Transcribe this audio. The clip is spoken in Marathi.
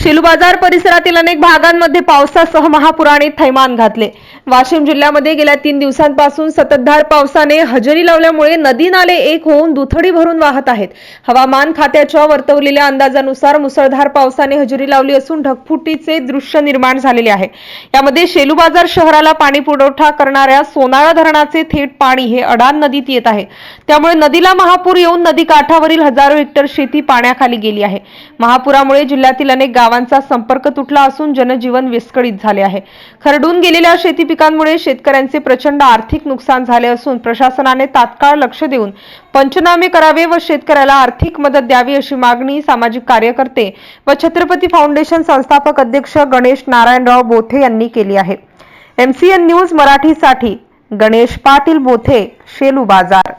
शेलू बाजार परिसरातील अनेक भागांमध्ये पावसासह महापुराने थैमान घातले। वाशिम जिल्ह्यामध्ये गेल्या 3 दिवसांपासून संततधार पावसाने हजेरी लावल्यामुळे नदी नाले एक होऊन दुथडी भरून वाहत आहेत। हवामान खात्याच्या वर्तवलेल्या अंदाजानुसार मुसळधार पावसाने हजेरी लावली असून ढगफुटीचे दृश्य निर्माण झालेले आहे। यामध्ये शेलू बाजार शहराला पाणी पुरवठा करणाऱ्या सोनाळा धरणाचे थेट पाणी हे अडाण नदीत येत आहे। त्यामुळे नदीला महापूर येऊन नदी काठावरील हजारो हेक्टर शेती पाण्याखाली गेली आहे। महापुरामुळे जिल्ह्यातील अनेक गावांचा संपर्क तुटला असून जनजीवन विस्कळीत झाले आहे। खरडून गेलेल्या शेती पिकांमुळे शेतकऱ्यांचे प्रचंड आर्थिक नुकसान झाले असून प्रशासनाने तात्काळ लक्ष देऊन पंचनामे करावे व शेतकऱ्याला आर्थिक मदत द्यावी अशी मागणी सामाजिक कार्यकर्ते व छत्रपती फाउंडेशन संस्थापक अध्यक्ष गणेश नारायणराव बोथे यांनी केली आहे। MCN न्यूज मराठीसाठी गणेश पाटील बोथे, शेलू बाजार।